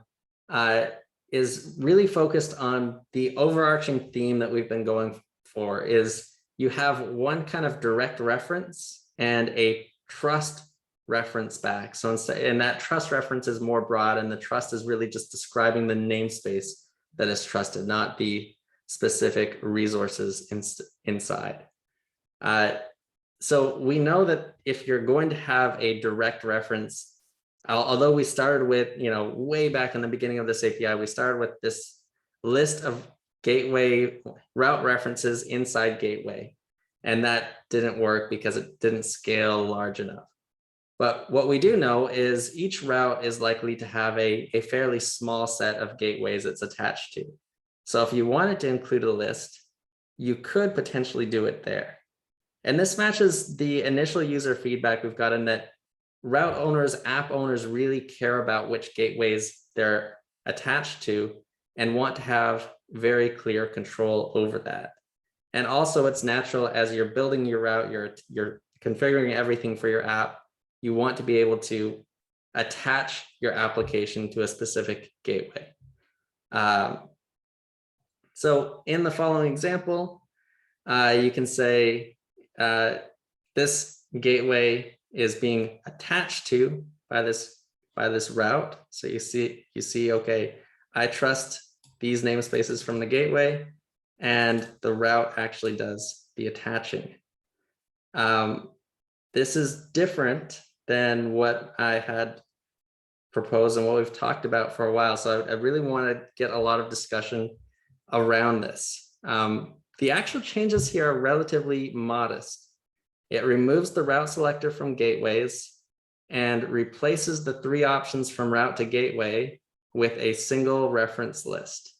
is really focused on the overarching theme that we've been going for. Is you have one kind of direct reference and a trust reference back. So and that trust reference is more broad, and the trust is really just describing the namespace that is trusted, not the specific resources inside. So we know that if you're going to have a direct reference, although we started with, way back in the beginning of this API, we started with this list of gateway route references inside gateway, and that didn't work because it didn't scale large enough. But what we do know is each route is likely to have a fairly small set of gateways it's attached to. So if you wanted to include a list, you could potentially do it there. And this matches the initial user feedback we've gotten that route owners, app owners really care about which gateways they're attached to and want to have very clear control over that. And also it's natural as you're building your route, you're configuring everything for your app, you want to be able to attach your application to a specific gateway. So in the following example, you can say, this gateway is being attached to by this route. So you see, okay, I trust these namespaces from the gateway, and the route actually does the attaching. This is different than what I had proposed and what we've talked about for a while. So I really want to get a lot of discussion around this. The actual changes here are relatively modest. It removes the route selector from gateways and replaces the 3 options from route to gateway with a single reference list.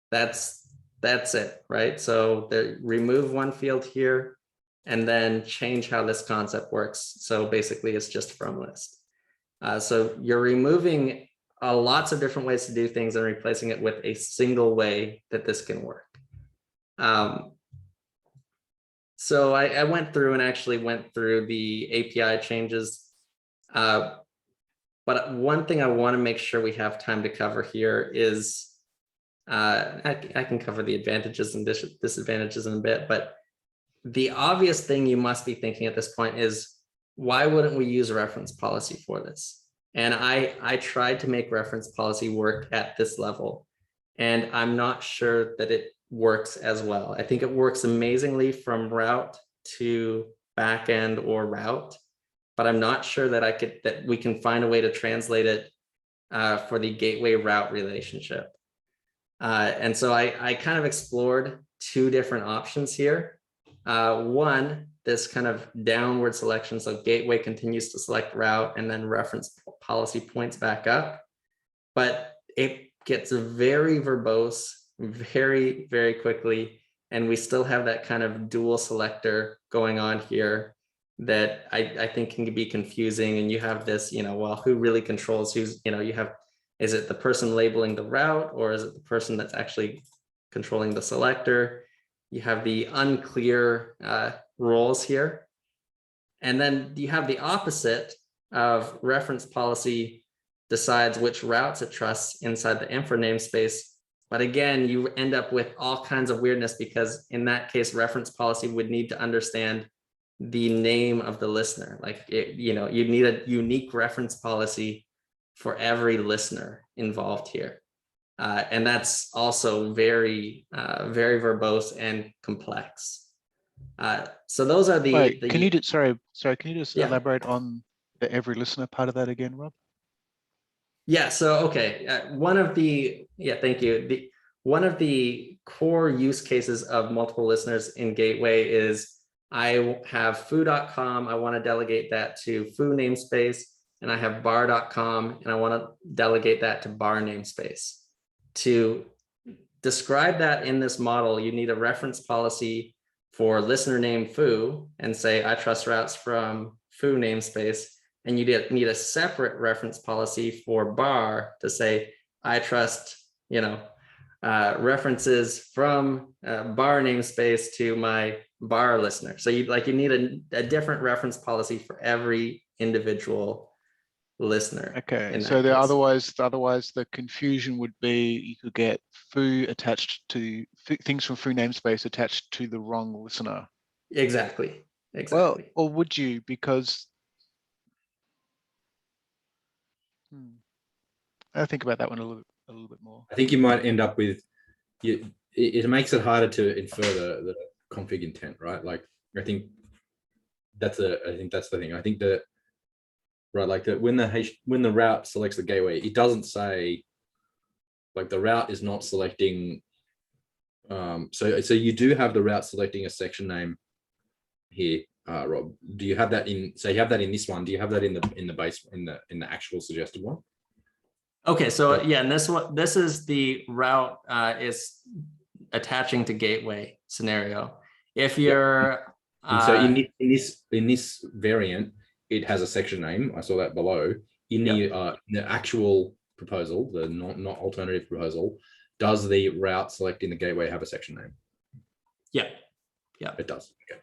That's it, right? So they remove one field here and then change how this concept works. So basically it's just from list. So you're removing lots of different ways to do things and replacing it with a single way that this can work. So I went through and actually went through the API changes. But one thing I want to make sure we have time to cover here is, I can cover the advantages and disadvantages in a bit, but the obvious thing you must be thinking at this point is, why wouldn't we use a reference policy for this? And I tried to make reference policy work at this level, and I'm not sure that it works as well. I think it works amazingly from route to backend or route, but I'm not sure that we can find a way to translate it for the gateway route relationship. And so I kind of explored 2 different options here. One, this kind of downward selection. So gateway continues to select route and then reference policy points back up, but it gets very verbose very, very quickly. And we still have that kind of dual selector going on here that I think can be confusing. And you have this, well, who really controls who's, you have, is it the person labeling the route, or is it the person that's actually controlling the selector? You have the unclear roles here. And then you have the opposite of reference policy decides which routes it trusts inside the infra namespace. But again, you end up with all kinds of weirdness, because in that case, reference policy would need to understand the name of the listener. Like, you need a unique reference policy for every listener involved here. And that's also very, very verbose and complex. So those are the. Wait, can you just Yeah. elaborate on the every listener part of that again, Rob? Yeah, so okay, thank you. One of the core use cases of multiple listeners in Gateway is, I have foo.com, I want to delegate that to foo namespace, and I have bar.com, and I want to delegate that to bar namespace. To describe that in this model, you need a reference policy for listener name foo, and say, I trust routes from foo namespace. And you need a separate reference policy for bar to say, I trust, references from bar namespace to my bar listener. So you need a different reference policy for every individual listener. Okay, so otherwise the confusion would be, you could get foo attached to things from foo namespace attached to the wrong listener. Exactly. Well, or would you? Because I think about that one a little bit more. I think you might end up with it makes it harder to infer the config intent, right? Like, I think that's the thing. I think that, right, like that when the route selects the gateway, it doesn't say, like, the route is not selecting. So you do have the route selecting a section name here, Rob. Do you have that in? So you have that in this one. Do you have that in the base in the actual suggested one? Okay, so yeah, and this is the route is attaching to gateway scenario. If you're so in this variant, it has a section name. I saw that below. In the actual proposal, the not alternative proposal, does the route selecting the gateway have a section name? Yeah, it does. Okay.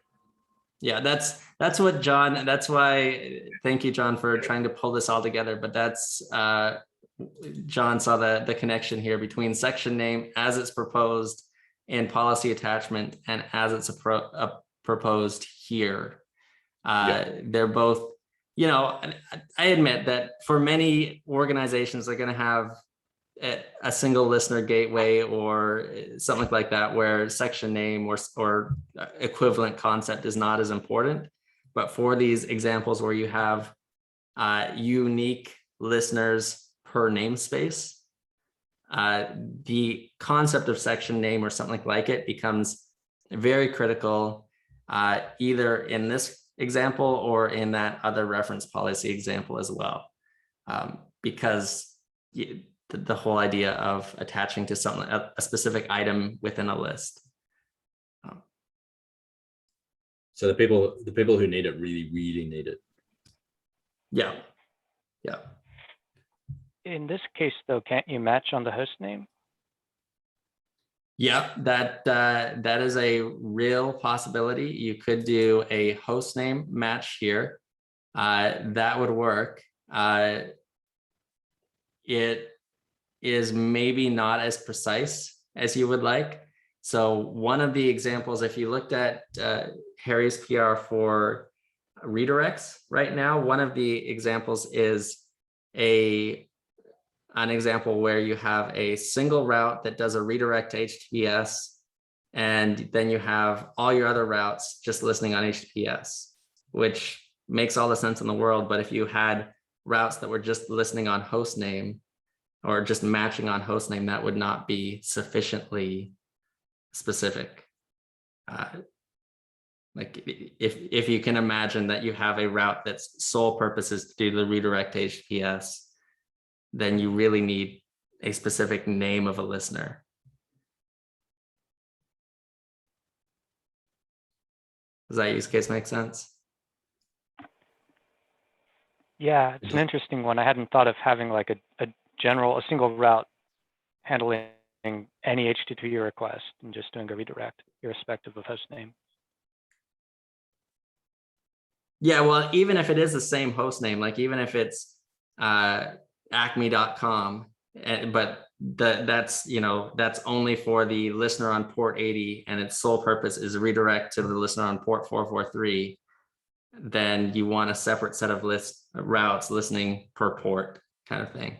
Yeah, that's what John. That's why. Thank you, John, for trying to pull this all together. But that's John saw the connection here between section name as it's proposed in policy attachment and as it's proposed here. They're both, I admit that for many organizations, they're going to have a single listener gateway or something like that, where section name or equivalent concept is not as important. But for these examples where you have unique listeners per namespace, the concept of section name or something like it becomes very critical, either in this example or in that other reference policy example as well, because the whole idea of attaching to something, a specific item within a list. So the people who need it really, really need it. Yeah. In this case, though, can't you match on the host name? Yeah, that is a real possibility. You could do a host name match here. That would work. It is maybe not as precise as you would like. So one of the examples, if you looked at Harry's PR for redirects right now, one of the examples is an example where you have a single route that does a redirect to HTTPS, and then you have all your other routes just listening on HTTPS, which makes all the sense in the world. But if you had routes that were just listening on host name or just matching on host name, that would not be sufficiently specific. Like if you can imagine that you have a route that's sole purpose is to do the redirect to HTTPS, then you really need a specific name of a listener. Does that use case make sense? Yeah, it's an interesting one. I hadn't thought of having like a single route handling any HTTP request and just doing a redirect irrespective of host name. Yeah, well, even if it is the same host name, like even if it's acme.com, but that's only for the listener on port 80 and its sole purpose is redirect to the listener on port 443, then you want a separate set of routes listening per port kind of thing.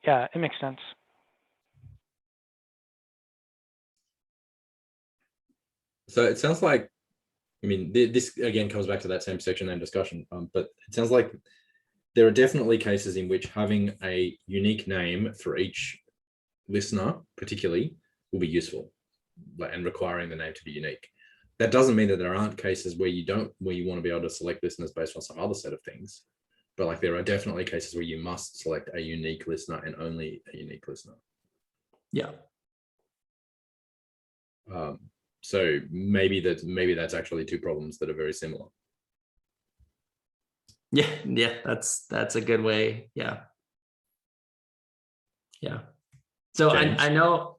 Yeah, it makes sense. So it sounds like, I mean, this again comes back to that same section name discussion, but it sounds like there are definitely cases in which having a unique name for each listener, particularly, will be useful, and requiring the name to be unique. That doesn't mean that there aren't cases where you want to be able to select listeners based on some other set of things, but like there are definitely cases where you must select a unique listener and only a unique listener. Yeah. So maybe that's actually two problems that are very similar. Yeah, that's a good way. Yeah. So I know.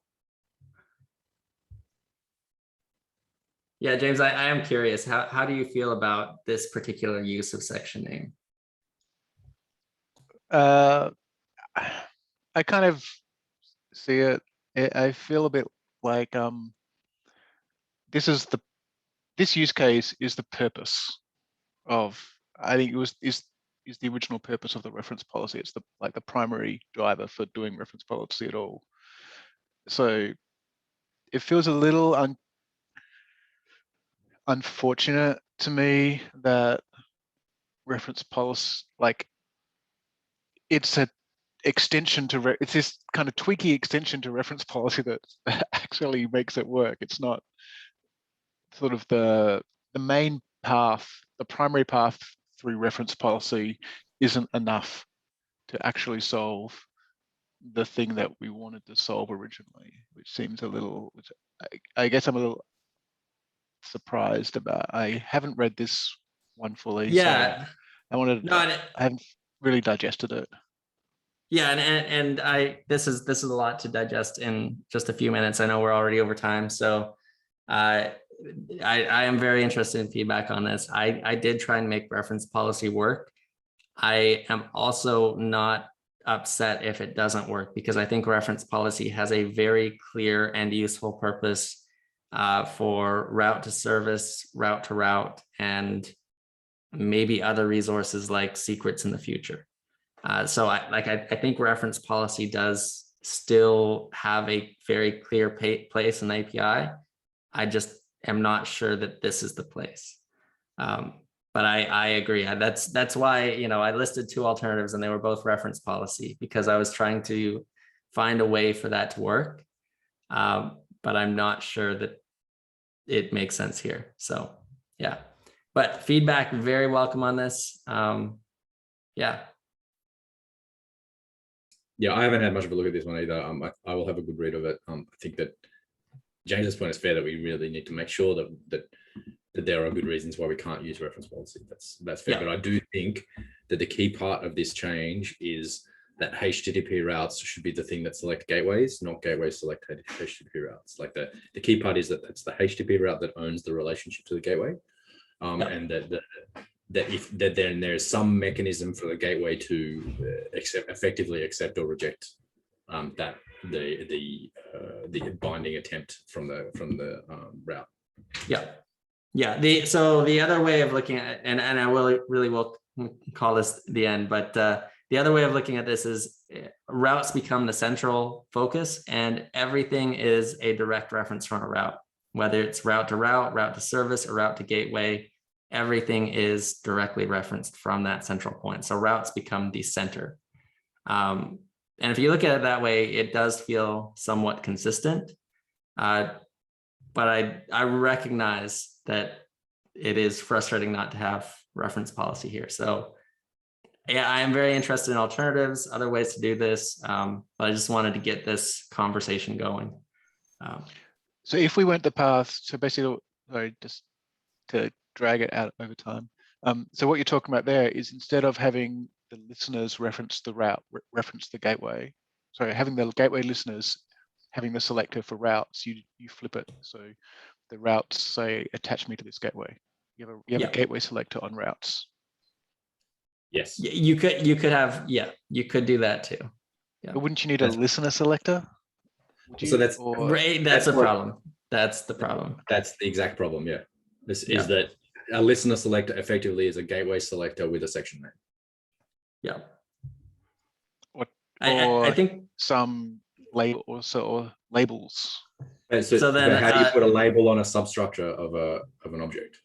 Yeah, James, I am curious. How do you feel about this particular use of section name? I kind of see it. I feel a bit like this use case is the purpose of, I think is the original purpose of the reference policy. It's the primary driver for doing reference policy at all. So it feels a little unfortunate to me that reference policy, it's a extension to it's this kind of tweaky extension to reference policy that actually makes it work. It's not sort of the main path, the primary path through reference policy isn't enough to actually solve the thing that we wanted to solve originally, which seems a little, I guess I'm a little surprised about. I haven't read this one fully. Yeah. So I haven't really digested it. Yeah, and this is a lot to digest in just a few minutes. I know we're already over time, so I am very interested in feedback on this. I did try and make reference policy work. I am also not upset if it doesn't work, because I think reference policy has a very clear and useful purpose for route to service, route to route, and maybe other resources like secrets in the future. So I think reference policy does still have a very clear place in the API. I just am not sure that this is the place. But I agree. That's why, I listed two alternatives and they were both reference policy, because I was trying to find a way for that to work. But I'm not sure that it makes sense here. So yeah, but feedback very welcome on this. Yeah. Yeah, I haven't had much of a look at this one either. I will have a good read of it. I think that James's point is fair, that we really need to make sure that there are good reasons why we can't use reference policy. That's fair. Yeah. But I do think that the key part of this change is that HTTP routes should be the thing that select gateways, not gateways select HTTP routes. Like the key part is that it's the HTTP route that owns the relationship to the gateway, and that then there's some mechanism for the gateway to effectively accept or reject the binding attempt from the route. Yeah. So the other way of looking at it, and I will call this the end, but the other way of looking at this is routes become the central focus, and everything is a direct reference from a route, whether it's route to route, route to service, or route to gateway. Everything is directly referenced from that central point. So routes become the center. And if you look at it that way, it does feel somewhat consistent. But I recognize that it is frustrating not to have reference policy here. So yeah, I am very interested in alternatives, other ways to do this. But I just wanted to get this conversation going. So if we went the path, so basically, sorry, just to drag it out over time. So what you're talking about there is, instead of having the listeners reference the route, reference the gateway, sorry, having the gateway listeners having the selector for routes, you flip it. So the routes say, attach me to this gateway. You have a gateway selector on routes. Yes. You could have, you could do that too. Yeah. But wouldn't you need a listener selector? So that's right. That's a problem. That's the problem. That's the exact problem. Yeah. This is that a listener selector effectively is a gateway selector with a section name. Yeah. Or I think some label or labels. So then, how do you put a label on a substructure of an object?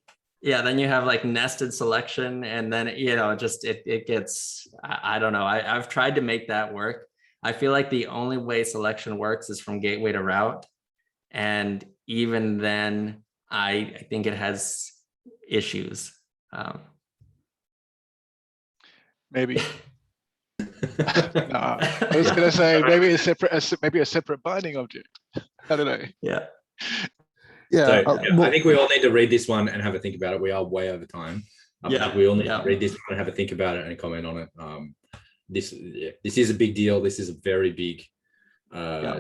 Yeah, then you have like nested selection, and then it gets, I don't know. I've tried to make that work. I feel like the only way selection works is from gateway to route, and even then, I think it has issues. Maybe. No, I was going to say maybe a separate binding object. I don't know. Yeah. Yeah, I think we all need to read this one and have a think about it. We are way over time. We all need to read this one and have a think about it and comment on it. This is a big deal. This is a very big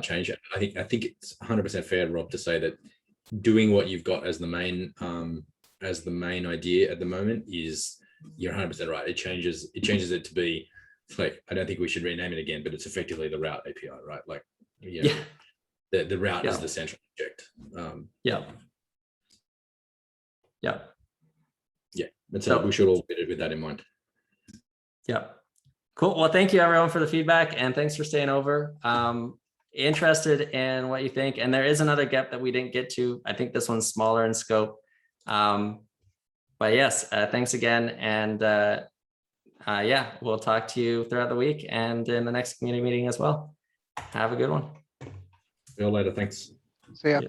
change. I think it's 100% fair, Rob, to say that doing what you've got as the main idea at the moment is, you're 100% right. It changes it to be like, I don't think we should rename it again, but it's effectively the route API, right? Like, the route is the central object. So we should all be with that in mind. Yeah. Cool. Well, thank you everyone for the feedback, and thanks for staying over. Interested in what you think. And there is another GEP that we didn't get to. I think this one's smaller in scope. But yes, thanks again. And we'll talk to you throughout the week and in the next community meeting as well. Have a good one. See you later. Thanks. See ya. Yeah.